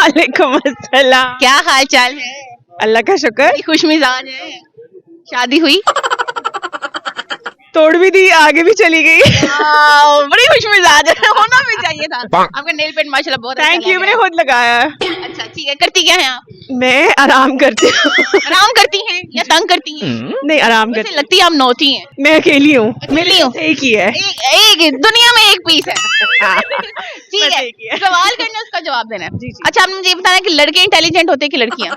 वालेकुम अस्सलाम। क्या हाल चाल है? अल्लाह का शुक्र। खुश मिजाज है? शादी हुई? तोड़ भी दी, आगे भी चली गई। बड़ी खुश मिजाज है, होना भी चाहिए था। आपका नेल पेंट माशाल्लाह बहुत अच्छा थैंक यू, लग मैंने रहा खुद लगाया है। है। अच्छा ठीक है, करती क्या है आप? मैं आराम करती हूँ। आराम करती हैं या तंग करती हैं? नहीं, आराम वैसे करती लगती है आप नौती हैं। हूँ। मैं अकेली हूँ, अकेली मेरे हूँ? साथ एक ही है। एक दुनिया में एक पीस है। ठीक बस है, एक ही है। सवाल करना उसका जवाब देना है। जी, जी। अच्छा आपने मुझे ये बताना कि लड़के इंटेलिजेंट होते हैं कि लड़कियां?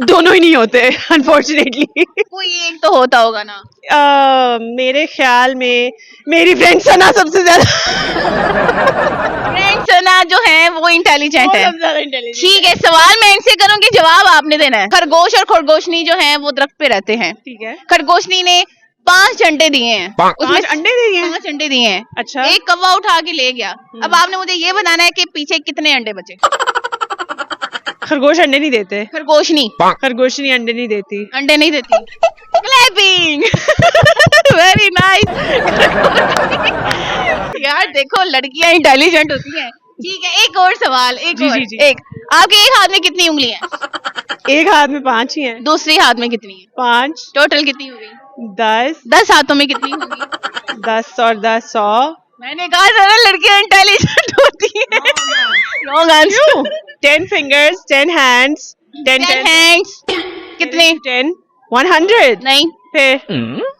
दोनों ही नहीं होते अनफॉर्चुनेटली। कोई एक तो होता होगा ना। मेरे ख्याल में मेरी फ्रेंड सना सबसे ज्यादा फ्रेंड सना जो है वो इंटेलिजेंट है। सबसे ज्यादा इंटेलिजेंट। ठीक है, सवाल मैं इनसे करूंगी, जवाब आपने देना है। खरगोश और खरगोशनी जो है वो दरख्त पे रहते हैं। ठीक है। खरगोशनी ने 5 अंडे दिए हैं। उसमें 5 अंडे दे दिए? 5 अंडे दिए हैं। अच्छा। एक कौवा उठा के ले गया। अब आपने मुझे ये बताना है कि पीछे कितने अंडे बचे। खरगोश अंडे नहीं देते। खरगोशनी खरगोशनी अंडे नहीं देती। अंडे नहीं देती। क्लैपिंग। Very nice. यार देखो लड़कियां इंटेलिजेंट होती हैं। ठीक है, एक और सवाल। एक जी, और, जी, जी। एक आपके एक हाथ में कितनी उंगली है? एक हाथ में 5 ही हैं। दूसरी हाथ में कितनी है? 5, टोटल कितनी हो गई? 10, 10 हाथों में कितनी होगी? 10 और 10 100। मैंने कहा था लड़कियां इंटेलिजेंट होती हैं। Wrong answer. 10 fingers, 10 hands, 10 hands कितने? 10, 100। नहीं, फिर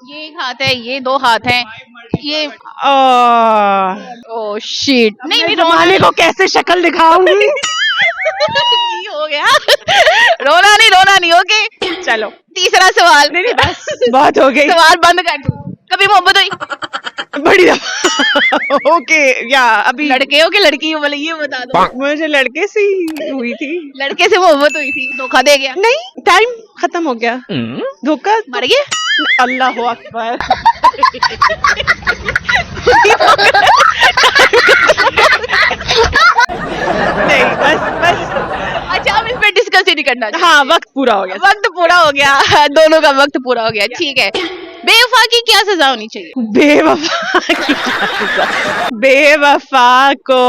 ये एक हाथ है, ये 2 हाथ हैं, ये ओह शिट। नहीं नहीं, जमाने को कैसे शक्ल दिखाऊंगी। हो गया। रोना नहीं, ओके। चलो, तीसरा सवाल। नहीं नहीं, बस बहुत हो गई। सवाल बंद कर दूं। कभी मोहब्बत हुई? बड़ी दफा। ओके, या अभी लड़के हो कि लड़की हो, बोले ये बता दो। मुझे लड़के से ही हुई थी। लड़के से मोहब्बत हुई थी, धोखा दे गया? नहीं, टाइम खत्म हो गया। धोखा मर गया? अल्लाह अकबर। नहीं, बस। अच्छा हम इस पे डिस्कस ही नहीं करना चाहते। हाँ, वक्त पूरा हो गया। वक्त पूरा हो गया। दोनों का वक्त पूरा हो गया। ठीक है, बेवफा की क्या सजा होनी चाहिए? बेवफा की क्या सजा? बेवफा को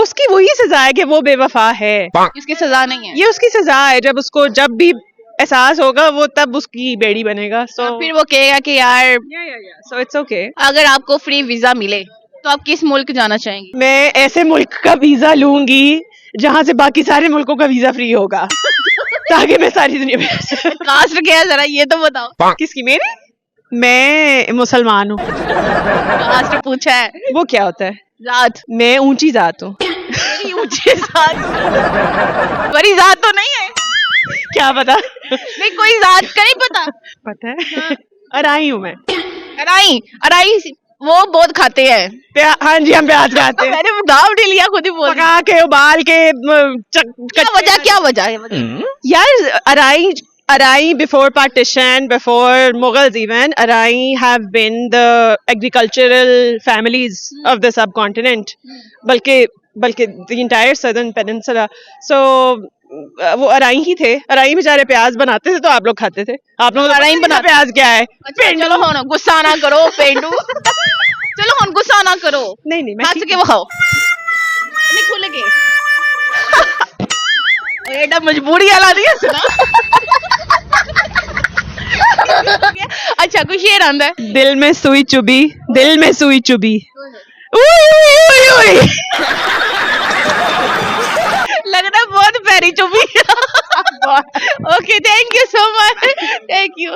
उसकी वही सजा है कि वो बेवफा है। इसकी सजा नहीं है। ये उसकी सजा है, जब भी एहसास होगा वो तब उसकी बेड़ी बनेगा। सो फिर वो कहेगा कि यार सो इट्स ओके। अगर आपको फ्री वीजा मिले तो आप किस मुल्क जाना चाहेंगी? मैं ऐसे मुल्क का वीजा लूंगी जहाँ से बाकी सारे मुल्कों का वीजा फ्री होगा। ताकि मैं सारी दुनिया में कास्ट क्या है जरा ये तो बताओ। किसकी? मेरी? मैं मुसलमान हूँ। कास्ट पूछा है। वो क्या होता है? जात। मैं ऊंची जात हूँ। मेरी ऊंची जात। बड़ी जात तो नहीं है? क्या पता? नहीं कोई जात का नहीं पता? पता है। अराई हूँ मैं। अराई वो बहुत खाते हैं। हाँ जी, हम प्याज खाते हैं। मैंने नाम नहीं लिया, खुद ही बोल पका के, उबाल के, क्या वजह है? यार अराई before partition, before Mughals even, Arai have been the agricultural families of the subcontinent. बल्कि the entire southern peninsula. So वो अराई ही थे। अराई बेचारे प्याज बनाते थे तो आप लोग खाते थे। आप लोग अराई बना प्याज क्या है? अच्छा चलो हुन गुस्सा ना करो पेंडू। चलो हुन गुस्सा ना करो। नहीं मैं हंस के बखाओ। नहीं खुल के। एडा मजबूरी वाला नहीं हंसना। अच्छा कुछ शेर आंदा है। दिल में सुई चुभी, दिल में सुई चुभी। उई। लग रहा है बहुत प्यारी चुभी। Okay thank you so much. Thank you.